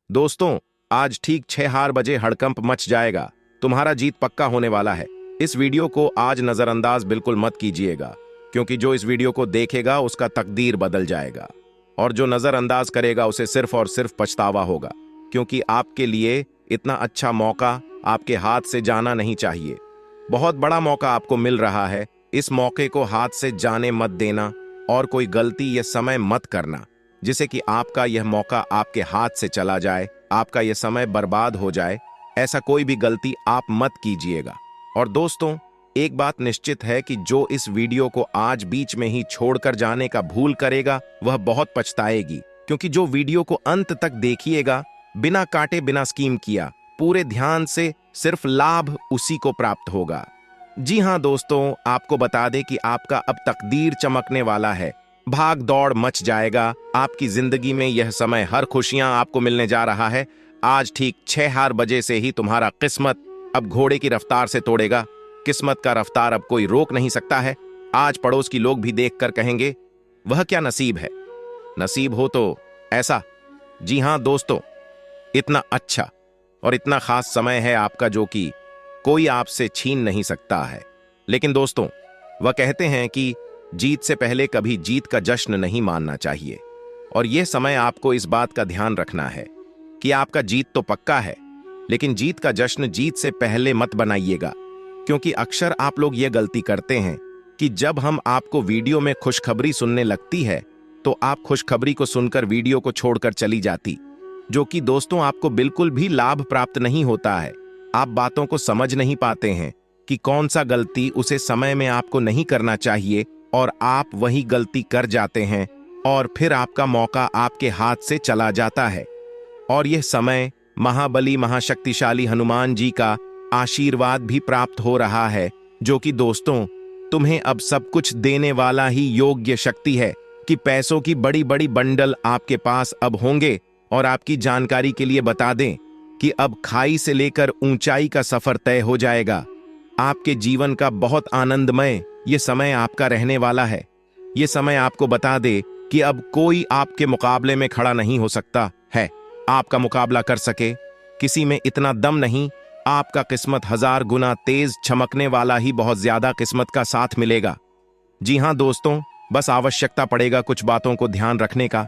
दोस्तों, आज ठीक 6 बजे हड़कंप मच जाएगा। तुम्हारा जीत पक्का होने वाला है। इस वीडियो को आज नजरअंदाज बिल्कुल मत कीजिएगा, क्योंकि जो इस वीडियो को देखेगा उसका तकदीर बदल जाएगा, और जो नजरअंदाज करेगा उसे सिर्फ और सिर्फ पछतावा होगा, क्योंकि आपके लिए इतना अच्छा मौका आपके हाथ से जाना नहीं चाहिए। बहुत बड़ा मौका आपको मिल रहा है। इस मौके को हाथ से जाने मत देना, और कोई गलती या समय मत करना जिससे कि आपका यह मौका आपके हाथ से चला जाए, आपका यह समय बर्बाद हो जाए। ऐसा कोई भी गलती आप मत कीजिएगा। और दोस्तों, एक बात निश्चित है कि जो इस वीडियो को आज बीच में ही छोड़कर जाने का भूल करेगा वह बहुत पछताएगी, क्योंकि जो वीडियो को अंत तक देखिएगा, बिना काटे बिना स्कीम किया, पूरे ध्यान से, सिर्फ लाभ उसी को प्राप्त होगा। जी हां दोस्तों, आपको बता दें कि आपका अब तकदीर चमकने वाला है। भाग दौड़ मच जाएगा आपकी जिंदगी में। यह समय हर खुशियां आपको मिलने जा रहा है। आज ठीक 6 बजे से ही तुम्हारा किस्मत अब घोड़े की रफ्तार से तोड़ेगा। किस्मत का रफ्तार अब कोई रोक नहीं सकता है। आज पड़ोस की लोग भी देखकर कहेंगे, वह क्या नसीब है। नसीब हो तो ऐसा। जी हां दोस्तों, इतना अच्छा और इतना खास समय है आपका, जो कि कोई आपसे छीन नहीं सकता है। लेकिन दोस्तों, वह कहते हैं कि जीत से पहले कभी जीत का जश्न नहीं मानना चाहिए। और यह समय आपको इस बात का ध्यान रखना है कि आपका जीत तो पक्का है, लेकिन जीत का जश्न जीत से पहले मत बनाइएगा। क्योंकि अक्सर आप लोग ये गलती करते हैं कि जब हम आपको वीडियो में खुशखबरी सुनने लगती है, तो आप खुशखबरी को सुनकर वीडियो को छोड़कर चली जाती, जो कि दोस्तों आपको बिल्कुल भी लाभ प्राप्त नहीं होता है। आप बातों को समझ नहीं पाते हैं कि कौन सा गलती उसे समय में आपको नहीं करना चाहिए, और आप वही गलती कर जाते हैं, और फिर आपका मौका आपके हाथ से चला जाता है। और यह समय महाबली महाशक्तिशाली हनुमान जी का आशीर्वाद भी प्राप्त हो रहा है, जो कि दोस्तों तुम्हें अब सब कुछ देने वाला ही योग्य शक्ति है कि पैसों की बड़ी बड़ी बंडल आपके पास अब होंगे। और आपकी जानकारी के लिए बता दें कि अब खाई से लेकर ऊंचाई का सफर तय हो जाएगा। आपके जीवन का बहुत आनंदमय ये समय आपका रहने वाला है। ये समय आपको बता दे कि अब कोई आपके मुकाबले में खड़ा नहीं हो सकता है, आपका मुकाबला कर सके। किसी में इतना दम नहीं। आपका किस्मत 1000 गुना तेज चमकने वाला ही बहुत ज्यादा किस्मत का साथ मिलेगा। जी हां दोस्तों, बस आवश्यकता पड़ेगा कुछ बातों को ध्यान रखने का।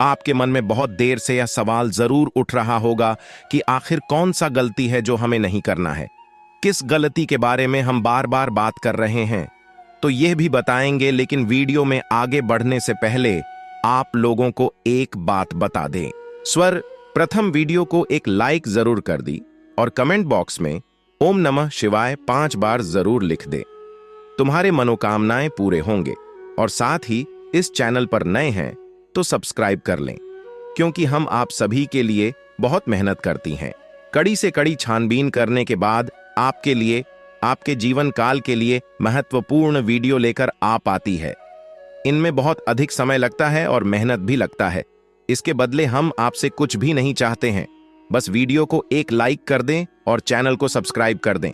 आपके मन में बहुत देर से यह सवाल जरूर उठ रहा होगा कि आखिर कौन सा गलती है जो हमें नहीं करना है, किस गलती के बारे में हम बार बार बात कर रहे हैं। तो यह भी बताएंगे, लेकिन वीडियो में आगे बढ़ने से पहले आप लोगों को एक बात बता दें। स्वर प्रथम वीडियो को एक लाइक जरूर कर दी, और कमेंट बॉक्स में ओम नमः शिवाय 5 बार जरूर लिख दे। तुम्हारे मनोकामनाएं पूरे होंगे। और साथ ही इस चैनल पर नए हैं तो सब्सक्राइब कर लें, क्योंकि हम आप सभी के लिए बहुत मेहनत करती हैं। कड़ी से कड़ी छानबीन करने के बाद आपके लिए, आपके जीवन काल के लिए महत्वपूर्ण वीडियो लेकर आ पाती है। इनमें बहुत अधिक समय लगता है और मेहनत भी लगता है। इसके बदले हम आपसे कुछ भी नहीं चाहते हैं, बस वीडियो को एक लाइक कर दें और चैनल को सब्सक्राइब कर दें।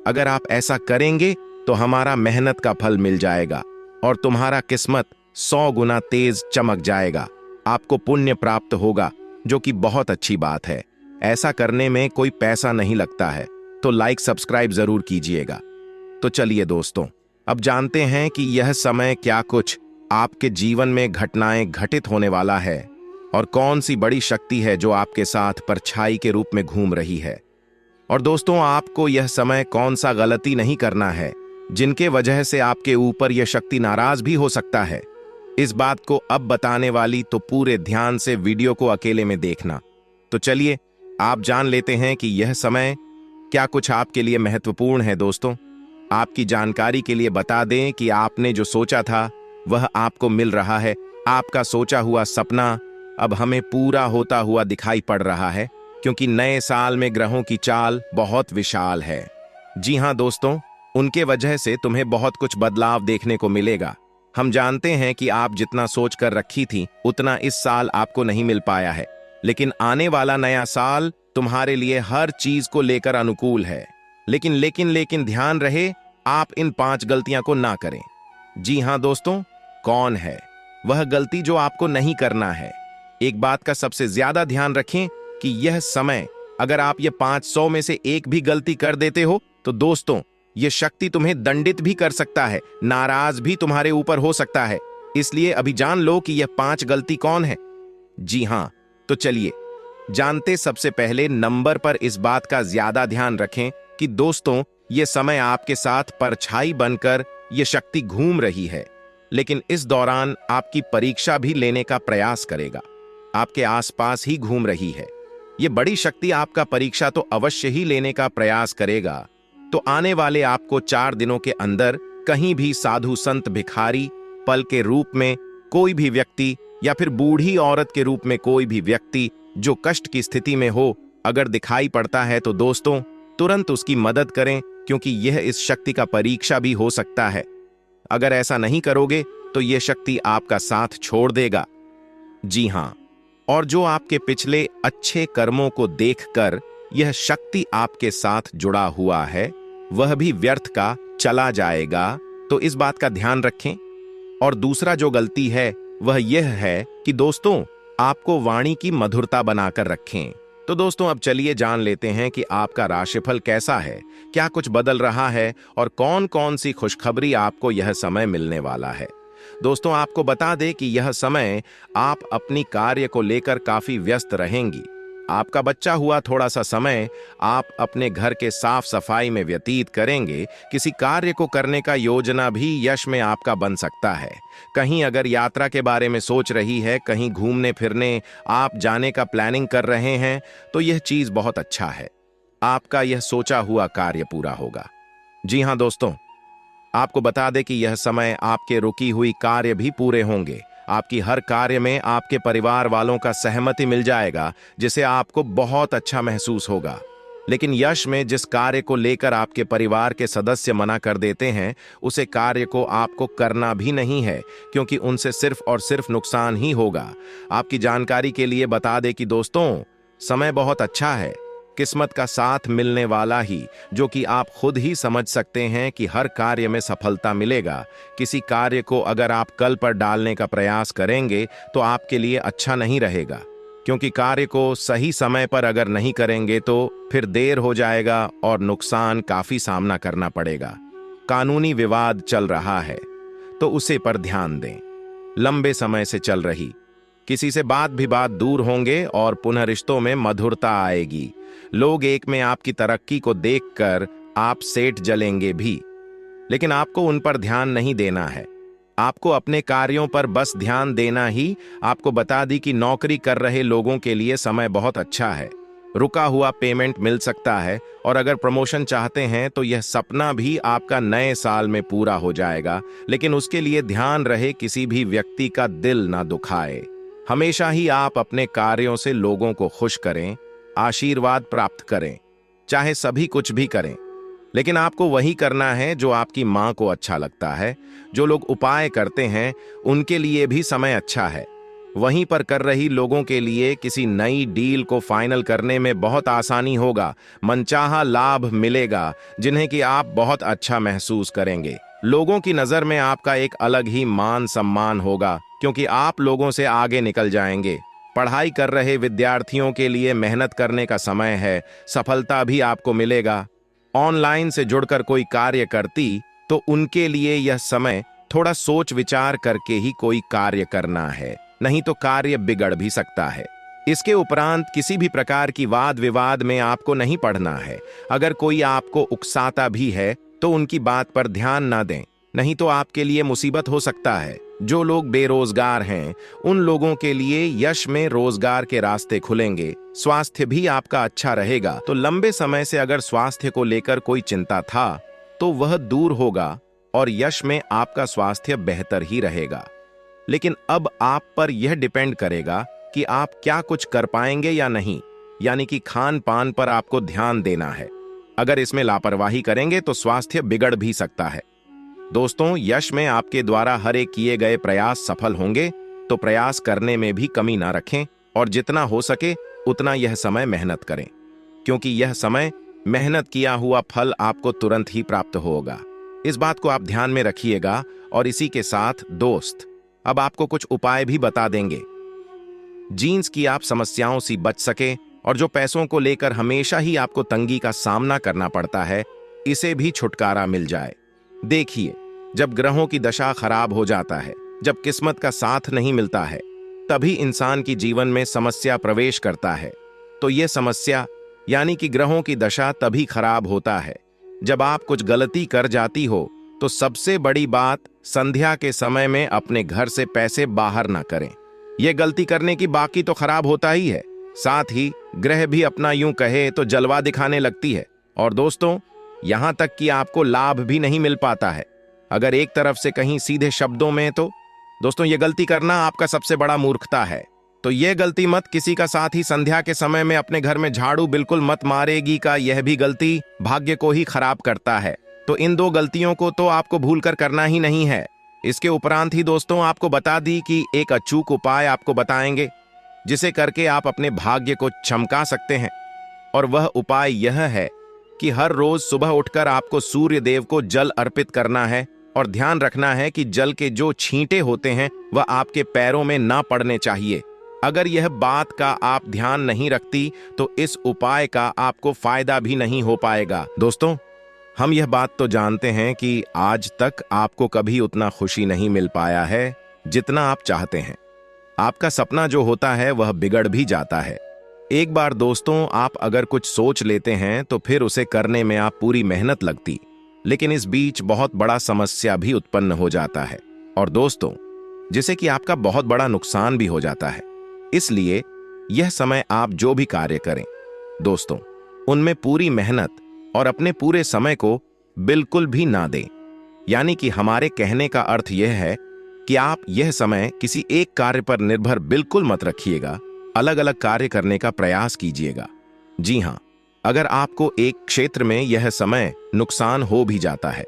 अगर आप ऐसा करेंगे तो हमारा मेहनत का फल मिल जाएगा, और तुम्हारा किस्मत 100 गुना तेज चमक जाएगा। आपको पुण्य प्राप्त होगा, जो कि बहुत अच्छी बात है। ऐसा करने में कोई पैसा नहीं लगता है, तो लाइक सब्सक्राइब जरूर कीजिएगा। तो चलिए दोस्तों, अब जानते हैं कि यह समय क्या कुछ आपके जीवन में घटनाएं घटित होने वाला है, और कौन सी बड़ी शक्ति है जो आपके साथ परछाई के रूप में घूम रही है। और दोस्तों, आपको यह समय कौन सा गलती नहीं करना है, जिनके वजह से आपके ऊपर यह शक्ति नाराज भी हो सकता है। इस बात को अब बताने वाली, तो पूरे ध्यान से वीडियो को अकेले में देखना। तो चलिए आप जान लेते हैं कि यह समय क्या कुछ आपके लिए महत्वपूर्ण है। दोस्तों, आपकी जानकारी के लिए बता दें कि आपने जो सोचा था वह आपको मिल रहा है। आपका सोचा हुआ सपना अब हमें पूरा होता हुआ दिखाई पड़ रहा है, क्योंकि नए साल में ग्रहों की चाल बहुत विशाल है। जी हां दोस्तों, उनके वजह से तुम्हें बहुत कुछ बदलाव देखने को मिलेगा। हम जानते हैं कि आप जितना सोच कर रखी थी उतना इस साल आपको नहीं मिल पाया है, लेकिन आने वाला नया साल तुम्हारे लिए हर चीज को लेकर अनुकूल है। लेकिन ध्यान रहे, आप इन 5 गलतियां को ना करें। जी हां दोस्तों, कौन है वह गलती जो आपको नहीं करना है। एक बात का सबसे ज्यादा ध्यान रखें कि यह समय अगर आप ये 500 में से एक भी गलती कर देते हो तो दोस्तों ये शक्ति तुम्हें दंडित भी कर सकता है, नाराज भी तुम्हारे ऊपर हो सकता है। इसलिए अभी जान लो कि यह 5 गलती कौन है। जी हाँ, तो चलिए जानते। सबसे पहले नंबर पर इस बात का ज्यादा ध्यान रखें कि दोस्तों ये समय आपके साथ परछाई बनकर ये शक्ति घूम रही है, लेकिन इस दौरान आपकी परीक्षा भी लेने का प्रयास करेगा। आपके आसपास ही घूम रही है। ये बड़ी शक्ति आपका परीक्षा तो अवश्य ही लेने का प्रयास करेगा। तो आने वाले आपको 4 दिनों के अंदर कहीं भी साधु संत भिखारी पल के रूप में कोई भी व्यक्ति या फिर बूढ़ी औरत के रूप में कोई भी व्यक्ति जो कष्ट की स्थिति में हो अगर दिखाई पड़ता है तो दोस्तों तुरंत उसकी मदद करें, क्योंकि यह इस शक्ति का परीक्षा भी हो सकता है। अगर ऐसा नहीं करोगे तो यह शक्ति आपका साथ छोड़ देगा। जी हाँ, और जो आपके पिछले अच्छे कर्मों को देखकर यह शक्ति आपके साथ जुड़ा हुआ है वह भी व्यर्थ का चला जाएगा। तो इस बात का ध्यान रखें। और दूसरा जो गलती है वह यह है कि दोस्तों आपको वाणी की मधुरता बनाकर रखें। तो दोस्तों अब चलिए जान लेते हैं कि आपका राशिफल कैसा है, क्या कुछ बदल रहा है और कौन कौन सी खुशखबरी आपको यह समय मिलने वाला है। दोस्तों आपको बता दें कि यह समय आप अपनी कार्य को लेकर काफी व्यस्त रहेंगी। आपका बचा हुआ थोड़ा सा समय आप अपने घर के साफ सफाई में व्यतीत करेंगे। किसी कार्य को करने का योजना भी यश में आपका बन सकता है। कहीं अगर यात्रा के बारे में सोच रही है, कहीं घूमने फिरने आप जाने का प्लानिंग कर रहे हैं तो यह चीज बहुत अच्छा है। आपका यह सोचा हुआ कार्य पूरा होगा। जी हाँ दोस्तों, आपको बता दें कि यह समय आपके रुकी हुई कार्य भी पूरे होंगे। आपकी हर कार्य में आपके परिवार वालों का सहमति मिल जाएगा, जिसे आपको बहुत अच्छा महसूस होगा। लेकिन यश में जिस कार्य को लेकर आपके परिवार के सदस्य मना कर देते हैं उसे कार्य को आपको करना भी नहीं है, क्योंकि उनसे सिर्फ और सिर्फ नुकसान ही होगा। आपकी जानकारी के लिए बता दें कि दोस्तों समय बहुत अच्छा है, किस्मत का साथ मिलने वाला ही, जो कि आप खुद ही समझ सकते हैं कि हर कार्य में सफलता मिलेगा। किसी कार्य को अगर आप कल पर डालने का प्रयास करेंगे तो आपके लिए अच्छा नहीं रहेगा, क्योंकि कार्य को सही समय पर अगर नहीं करेंगे तो फिर देर हो जाएगा और नुकसान काफी सामना करना पड़ेगा। कानूनी विवाद चल रहा है तो उसे पर ध्यान दें। लंबे समय से चल रही किसी से बात दूर होंगे और पुनः रिश्तों में मधुरता आएगी। लोग एक में आपकी तरक्की को देखकर आप सेठ जलेंगे भी, लेकिन आपको उन पर ध्यान नहीं देना है। आपको अपने कार्यों पर बस ध्यान देना ही। आपको बता दी कि नौकरी कर रहे लोगों के लिए समय बहुत अच्छा है। रुका हुआ पेमेंट मिल सकता है और अगर प्रमोशन चाहते हैं तो यह सपना भी आपका नए साल में पूरा हो जाएगा। लेकिन उसके लिए ध्यान रहे किसी भी व्यक्ति का दिल ना दुखाए। हमेशा ही आप अपने कार्यों से लोगों को खुश करें, आशीर्वाद प्राप्त करें, चाहे सभी कुछ भी करें, लेकिन आपको वही करना है जो आपकी मां को अच्छा लगता है। जो लोग उपाय करते हैं उनके लिए भी समय अच्छा है। वहीं पर कर रही लोगों के लिए किसी नई डील को फाइनल करने में बहुत आसानी होगा। मनचाहा लाभ मिलेगा जिन्हें कि आप बहुत अच्छा महसूस करेंगे। लोगों की नजर में आपका एक अलग ही मान सम्मान होगा, क्योंकि आप लोगों से आगे निकल जाएंगे। पढ़ाई कर रहे विद्यार्थियों के लिए मेहनत करने का समय है, सफलता भी आपको मिलेगा। ऑनलाइन से जुड़कर कोई कार्य करती तो उनके लिए यह समय थोड़ा सोच विचार करके ही कोई कार्य करना है, नहीं तो कार्य बिगड़ भी सकता है। इसके उपरांत किसी भी प्रकार की वाद विवाद में आपको नहीं पड़ना है। अगर कोई आपको उकसाता भी है तो उनकी बात पर ध्यान ना दें, नहीं तो आपके लिए मुसीबत हो सकता है। जो लोग बेरोजगार हैं उन लोगों के लिए यश में रोजगार के रास्ते खुलेंगे। स्वास्थ्य भी आपका अच्छा रहेगा। तो लंबे समय से अगर स्वास्थ्य को लेकर कोई चिंता था तो वह दूर होगा और यश में आपका स्वास्थ्य बेहतर ही रहेगा। लेकिन अब आप पर यह डिपेंड करेगा कि आप क्या कुछ कर पाएंगे या नहीं, यानी कि खान पान पर आपको ध्यान देना है। अगर इसमें लापरवाही करेंगे तो स्वास्थ्य बिगड़ भी सकता है। दोस्तों यश में आपके द्वारा हर एक किए गए प्रयास सफल होंगे, तो प्रयास करने में भी कमी ना रखें और जितना हो सके उतना यह समय मेहनत करें, क्योंकि यह समय मेहनत किया हुआ फल आपको तुरंत ही प्राप्त होगा। इस बात को आप ध्यान में रखिएगा। और इसी के साथ दोस्त अब आपको कुछ उपाय भी बता देंगे। जीन्स की आप समस्याओं से बच सके और जो पैसों को लेकर हमेशा ही आपको तंगी का सामना करना पड़ता है, इसे भी छुटकारा मिल जाए। देखिए, जब ग्रहों की दशा खराब हो जाता है, जब किस्मत का साथ नहीं मिलता है, तभी इंसान की जीवन में समस्या प्रवेश करता है। तो यह समस्या यानी कि ग्रहों की दशा तभी खराब होता है जब आप कुछ गलती कर जाती हो। तो सबसे बड़ी बात, संध्या के समय में अपने घर से पैसे बाहर ना करें। यह गलती करने की बाकी तो खराब होता ही है, साथ ही ग्रह भी अपना यूं कहे तो जलवा दिखाने लगती है। और दोस्तों, यहां तक कि आपको लाभ भी नहीं मिल पाता है। अगर एक तरफ से कहीं सीधे शब्दों में, तो दोस्तों यह गलती करना आपका सबसे बड़ा मूर्खता है। तो यह गलती मत किसी का साथ ही संध्या के समय में अपने घर में झाड़ू बिल्कुल मत मारेगी का, यह भी गलती भाग्य को ही खराब करता है। तो इन दो गलतियों को तो आपको भूलकर करना ही नहीं है। इसके उपरांत ही दोस्तों आपको बता दी कि एक अचूक उपाय आपको बताएंगे जिसे करके आप अपने भाग्य को चमका सकते हैं। और वह उपाय यह है कि हर रोज सुबह उठकर आपको सूर्य देव को जल अर्पित करना है और ध्यान रखना है कि जल के जो छींटे होते हैं वह आपके पैरों में ना पड़ने चाहिए। अगर यह बात का आप ध्यान नहीं रखती तो इस उपाय का आपको फायदा भी नहीं हो पाएगा। दोस्तों, हम यह बात तो जानते हैं कि आज तक आपको कभी उतना खुशी नहीं मिल पाया है जितना आप चाहते हैं। आपका सपना जो होता है वह बिगड़ भी जाता है। एक बार दोस्तों आप अगर कुछ सोच लेते हैं तो फिर उसे करने में आप पूरी मेहनत लगती, लेकिन इस बीच बहुत बड़ा समस्या भी उत्पन्न हो जाता है और दोस्तों जिसे कि आपका बहुत बड़ा नुकसान भी हो जाता है। इसलिए यह समय आप जो भी कार्य करें दोस्तों, उनमें पूरी मेहनत और अपने पूरे समय को बिल्कुल भी ना दें। यानी कि हमारे कहने का अर्थ यह है कि आप यह समय किसी एक कार्य पर निर्भर बिल्कुल मत रखिएगा, अलग अलग कार्य करने का प्रयास कीजिएगा। जी हां, अगर आपको एक क्षेत्र में यह समय नुकसान हो भी जाता है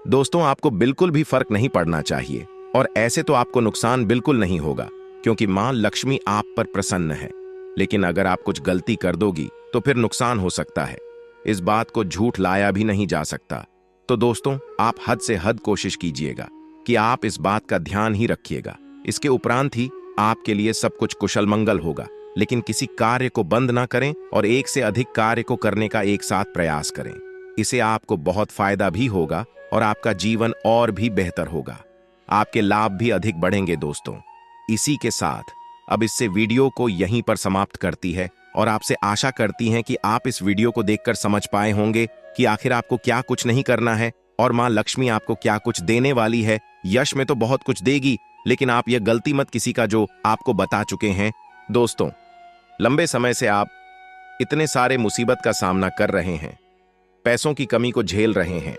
दोस्तों, आपको बिल्कुल भी फर्क नहीं पड़ना चाहिए। और ऐसे तो आपको नुकसान बिल्कुल नहीं होगा क्योंकि मां लक्ष्मी आप पर प्रसन्न है। लेकिन अगर आप कुछ गलती कर दोगी तो फिर नुकसान हो सकता है। इस बात को झूठ लाया भी नहीं जा सकता। तो दोस्तों आप हद से हद कोशिश कीजिएगा कि आप इस बात का ध्यान ही रखिएगा। इसके उपरांत ही आपके लिए सब कुछ कुशल मंगल होगा। लेकिन किसी कार्य को बंद ना करें और एक से अधिक कार्य को करने का एक साथ प्रयास करें। इसे आपको बहुत फायदा भी होगा और आपका जीवन और भी बेहतर होगा। आपके लाभ भी अधिक बढ़ेंगे दोस्तों। इसी के साथ अब इससे वीडियो को यहीं पर समाप्त करती है और आपसे आशा करती हैं कि आप इस वीडियो को देखकर समझ पाए होंगे कि आखिर आपको क्या कुछ नहीं करना है और मां लक्ष्मी आपको क्या कुछ देने वाली है। यश में तो बहुत कुछ देगी, लेकिन आप यह गलती मत किसी का जो आपको बता चुके हैं। दोस्तों, लंबे समय से आप इतने सारे मुसीबत का सामना कर रहे हैं, पैसों की कमी को झेल रहे हैं,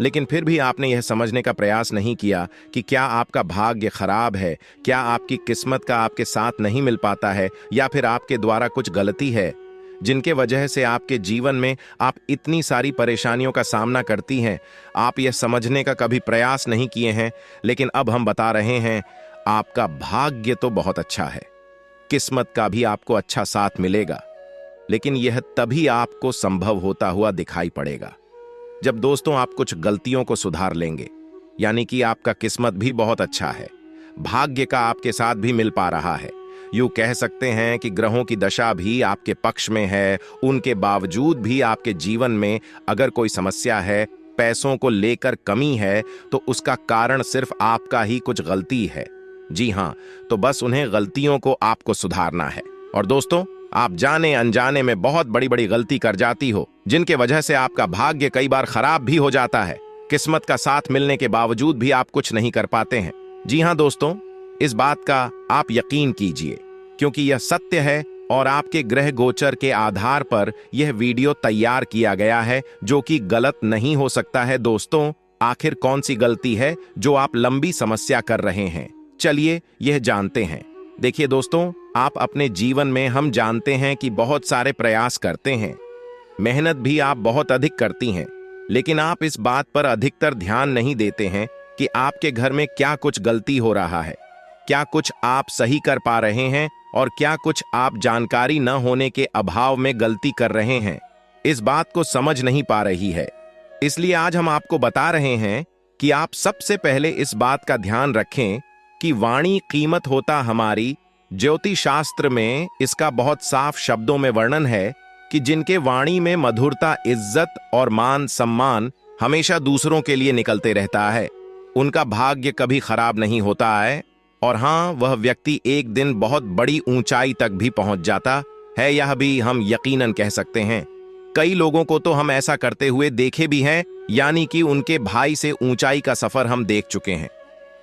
लेकिन फिर भी आपने यह समझने का प्रयास नहीं किया कि क्या आपका भाग्य खराब है, क्या आपकी किस्मत का आपके साथ नहीं मिल पाता है, या फिर आपके द्वारा कुछ गलती है जिनके वजह से आपके जीवन में आप इतनी सारी परेशानियों का सामना करती हैं। आप यह समझने का कभी प्रयास नहीं किए हैं, लेकिन अब हम बता रहे हैं आपका भाग्य तो बहुत अच्छा है, किस्मत का भी आपको अच्छा साथ मिलेगा, लेकिन यह तभी आपको संभव होता हुआ दिखाई पड़ेगा जब दोस्तों आप कुछ गलतियों को सुधार लेंगे। यानी कि आपका किस्मत भी बहुत अच्छा है, भाग्य का आपके साथ भी मिल पा रहा है। यूं कह सकते हैं कि ग्रहों की दशा भी आपके पक्ष में है। उनके बावजूद भी आपके जीवन में अगर कोई समस्या है, पैसों को लेकर कमी है, तो उसका कारण सिर्फ आपका ही कुछ गलती है। जी हां, तो बस उन्हें गलतियों को आपको सुधारना है। और दोस्तों, आप जाने अनजाने में बहुत बड़ी बड़ी गलती कर जाती हो, जिनके वजह से आपका भाग्य कई बार खराब भी हो जाता है। किस्मत का साथ मिलने के बावजूद भी आप कुछ नहीं कर पाते हैं। जी हां दोस्तों, इस बात का आप यकीन कीजिए क्योंकि यह सत्य है और आपके ग्रह गोचर के आधार पर यह वीडियो तैयार किया गया है, जो कि गलत नहीं हो सकता है। दोस्तों, आखिर कौन सी गलती है जो आप लंबी समस्या कर रहे हैं, चलिए यह जानते हैं। देखिए दोस्तों, आप अपने जीवन में हम जानते हैं कि बहुत सारे प्रयास करते हैं, मेहनत भी आप बहुत अधिक करती हैं, लेकिन आप इस बात पर अधिकतर ध्यान नहीं देते हैं कि आपके घर में क्या कुछ गलती हो रहा है, क्या कुछ आप सही कर पा रहे हैं और क्या कुछ आप जानकारी न होने के अभाव में गलती कर रहे हैं। इस बात को समझ नहीं पा रही है। इसलिए आज हम आपको बता रहे हैं कि आप सबसे पहले इस बात का ध्यान रखें कि वाणी कीमत होता हमारी, ज्योतिष शास्त्र में इसका बहुत साफ शब्दों में वर्णन है कि जिनके वाणी में मधुरता, इज्जत और मान सम्मान हमेशा दूसरों के लिए निकलते रहता है, उनका भाग्य कभी खराब नहीं होता है। और हाँ, वह व्यक्ति एक दिन बहुत बड़ी ऊंचाई तक भी पहुंच जाता है, यह भी हम यकीनन कह सकते हैं। कई लोगों को तो हम ऐसा करते हुए देखे भी हैं, यानी कि उनके भाई से ऊंचाई का सफर हम देख चुके हैं।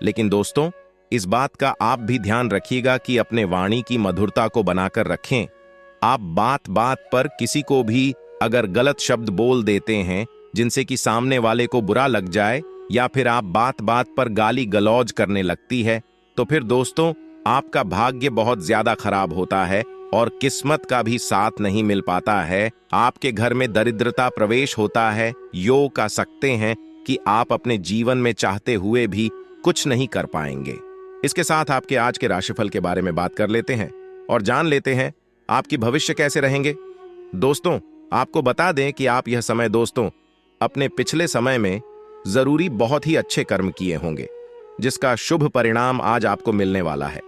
लेकिन दोस्तों, इस बात का आप भी ध्यान रखिएगा कि अपने वाणी की मधुरता को बनाकर रखें। आप बात बात पर किसी को भी अगर गलत शब्द बोल देते हैं जिनसे कि सामने वाले को बुरा लग जाए, या फिर आप बात बात पर गाली गलौज करने लगती है, तो फिर दोस्तों आपका भाग्य बहुत ज्यादा खराब होता है और किस्मत का भी साथ नहीं मिल पाता है। आपके घर में दरिद्रता प्रवेश होता है। योग कह सकते हैं कि आप अपने जीवन में चाहते हुए भी कुछ नहीं कर पाएंगे। इसके साथ आपके आज के राशिफल के बारे में बात कर लेते हैं और जान लेते हैं आपकी भविष्य कैसे रहेंगे। दोस्तों, आपको बता दें कि आप यह समय दोस्तों अपने पिछले समय में जरूरी बहुत ही अच्छे कर्म किए होंगे, जिसका शुभ परिणाम आज आपको मिलने वाला है।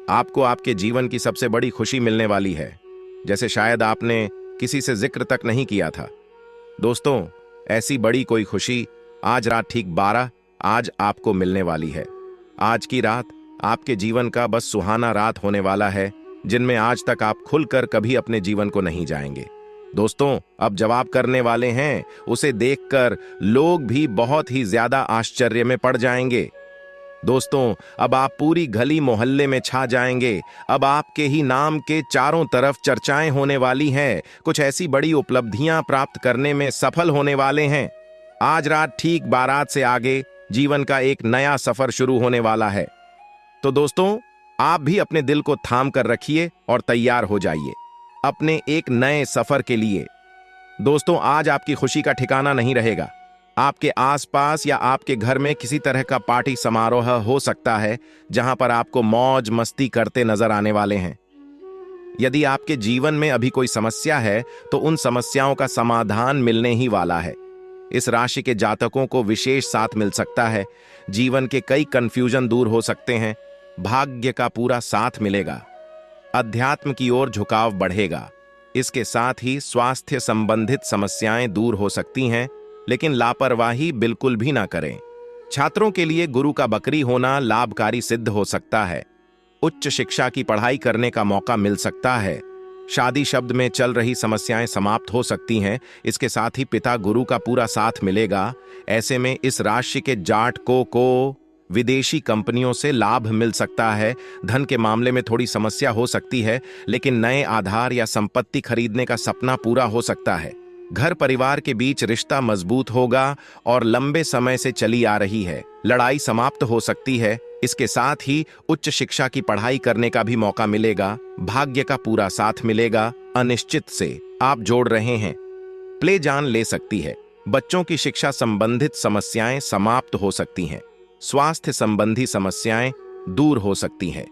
आपको आपके जीवन की सबसे बड़ी खुशी मिलने वाली है, जैसे शायद आपने किसी से जिक्र तक नहीं किया था। दोस्तों, ऐसी बड़ी कोई खुशी आज रात ठीक 12 आज आपको मिलने वाली है। आज की रात आपके जीवन का बस सुहाना रात होने वाला है, जिनमें आज तक आप खुलकर कभी अपने जीवन को नहीं जाएंगे। दोस्तों, अब जवाब करने वाले हैं, उसे देखकर लोग भी बहुत ही ज्यादा आश्चर्य में पड़ जाएंगे। दोस्तों, अब आप पूरी गली मोहल्ले में छा जाएंगे। अब आपके ही नाम के चारों तरफ चर्चाएं होने वाली हैं। कुछ ऐसी बड़ी उपलब्धियां प्राप्त करने में सफल होने वाले हैं। आज रात ठीक 12 से आगे जीवन का एक नया सफर शुरू होने वाला है। तो दोस्तों, आप भी अपने दिल को थाम कर रखिए और तैयार हो जाइए अपने एक नए सफर के लिए। दोस्तों, आज आपकी खुशी का ठिकाना नहीं रहेगा। आपके आसपास या आपके घर में किसी तरह का पार्टी समारोह हो सकता है, जहां पर आपको मौज मस्ती करते नजर आने वाले हैं। यदि आपके जीवन में अभी कोई समस्या है, तो उन समस्याओं का समाधान मिलने ही वाला है। इस राशि के जातकों को विशेष साथ मिल सकता है। जीवन के कई कंफ्यूजन दूर हो सकते हैं। भाग्य का पूरा साथ मिलेगा। अध्यात्म की ओर झुकाव बढ़ेगा। इसके साथ ही स्वास्थ्य संबंधित समस्याएं दूर हो सकती हैं, लेकिन लापरवाही बिल्कुल भी ना करें। छात्रों के लिए गुरु का बकरी होना लाभकारी सिद्ध हो सकता है। उच्च शिक्षा की पढ़ाई करने का मौका मिल सकता है। शादी शब्द में चल रही समस्याएं समाप्त हो सकती हैं। इसके साथ ही पिता गुरु का पूरा साथ मिलेगा। ऐसे में इस राशि के जातकों को विदेशी कंपनियों से लाभ मिल सकता है। धन के मामले में थोड़ी समस्या हो सकती है, लेकिन नए आधार या संपत्ति खरीदने का सपना पूरा हो सकता है। घर परिवार के बीच रिश्ता मजबूत होगा और लंबे समय से चली आ रही है लड़ाई समाप्त हो सकती है। इसके साथ ही उच्च शिक्षा की पढ़ाई करने का भी मौका मिलेगा। भाग्य का पूरा साथ मिलेगा। अनिश्चित से आप जोड़ रहे हैं, प्ले जान ले सकती है। बच्चों की शिक्षा संबंधित समस्याएं समाप्त हो सकती हैं। स्वास्थ्य संबंधी समस्याएं दूर हो सकती हैं।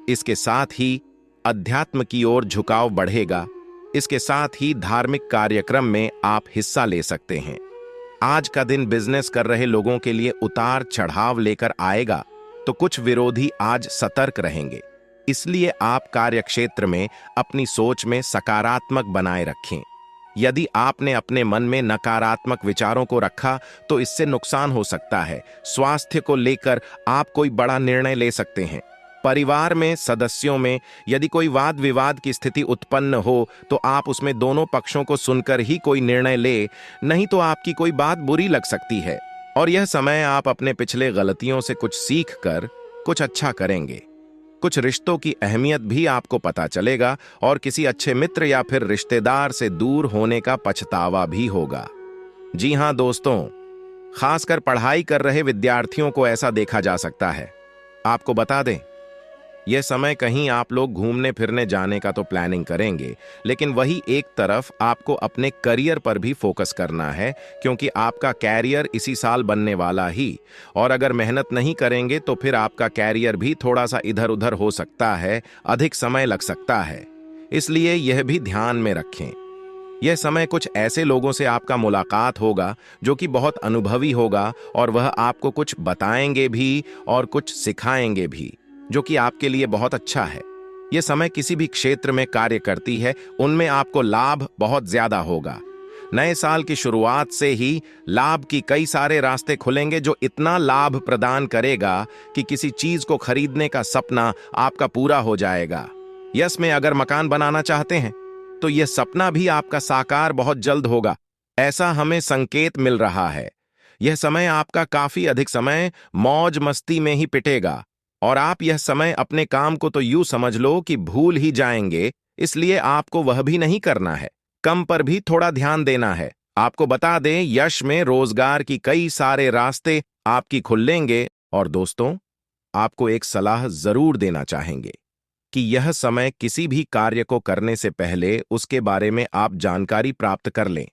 इसके साथ ही अध्यात्म की ओर झुकाव बढ़ेगा। इसके साथ ही धार्मिक कार्यक्रम में आप हिस्सा ले सकते हैं। आज का दिन बिजनेस कर रहे लोगों के लिए उतार चढ़ाव लेकर आएगा, तो कुछ विरोधी आज सतर्क रहेंगे। इसलिए आप कार्यक्षेत्र में अपनी सोच में सकारात्मक बनाए रखें। यदि आपने अपने मन में नकारात्मक विचारों को रखा, तो इससे नुकसान हो सकता है। स्वास्थ्य को लेकर आप कोई बड़ा निर्णय ले सकते हैं। परिवार में सदस्यों में यदि कोई वाद विवाद की स्थिति उत्पन्न हो, तो आप उसमें दोनों पक्षों को सुनकर ही कोई निर्णय ले, नहीं तो आपकी कोई बात बुरी लग सकती है। और यह समय आप अपने पिछले गलतियों से कुछ सीख कर कुछ अच्छा करेंगे। कुछ रिश्तों की अहमियत भी आपको पता चलेगा और किसी अच्छे मित्र या फिर रिश्तेदार से दूर होने का पछतावा भी होगा। जी हां दोस्तों, खासकर पढ़ाई कर रहे विद्यार्थियों को ऐसा देखा जा सकता है। आपको बता दें, यह समय कहीं आप लोग घूमने फिरने जाने का तो प्लानिंग करेंगे, लेकिन वही एक तरफ आपको अपने करियर पर भी फोकस करना है, क्योंकि आपका कैरियर इसी साल बनने वाला ही। और अगर मेहनत नहीं करेंगे तो फिर आपका कैरियर भी थोड़ा सा इधर उधर हो सकता है, अधिक समय लग सकता है। इसलिए यह भी ध्यान में रखें। यह समय कुछ ऐसे लोगों से आपका मुलाकात होगा जो कि बहुत अनुभवी होगा, और वह आपको कुछ बताएंगे भी और कुछ सिखाएंगे भी, जो कि आपके लिए बहुत अच्छा है। ये समय किसी भी क्षेत्र में कार्य करती है, उनमें आपको लाभ बहुत ज्यादा होगा। नए साल की शुरुआत से ही लाभ की कई सारे रास्ते खुलेंगे, जो इतना लाभ प्रदान करेगा कि किसी चीज को खरीदने का सपना आपका पूरा हो जाएगा। यस में अगर मकान बनाना चाहते हैं तो यह सपना भी आपका साकार बहुत जल्द होगा, ऐसा हमें संकेत मिल रहा है। यह समय आपका काफी अधिक समय मौज मस्ती में ही पिटेगा और आप यह समय अपने काम को तो यूं समझ लो कि भूल ही जाएंगे, इसलिए आपको वह भी नहीं करना है। कम पर भी थोड़ा ध्यान देना है। आपको बता दें, यश में रोजगार की कई सारे रास्ते आपकी खुलेंगे। और दोस्तों, आपको एक सलाह जरूर देना चाहेंगे कि यह समय किसी भी कार्य को करने से पहले उसके बारे में आप जानकारी प्राप्त कर लें,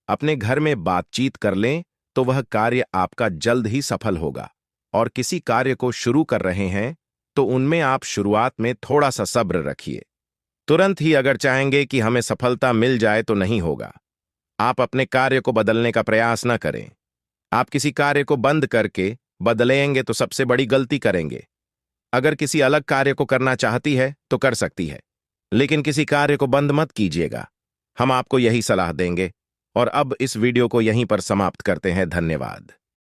अपने घर में बातचीत कर लें, तो वह कार्य आपका जल्द ही सफल होगा। और किसी कार्य को शुरू कर रहे हैं तो उनमें आप शुरुआत में थोड़ा सा सब्र रखिए। तुरंत ही अगर चाहेंगे कि हमें सफलता मिल जाए तो नहीं होगा। आप अपने कार्य को बदलने का प्रयास न करें। आप किसी कार्य को बंद करके बदलेंगे तो सबसे बड़ी गलती करेंगे। अगर किसी अलग कार्य को करना चाहती है तो कर सकती है, लेकिन किसी कार्य को बंद मत कीजिएगा। हम आपको यही सलाह देंगे। और अब इस वीडियो को यहीं पर समाप्त करते हैं। धन्यवाद।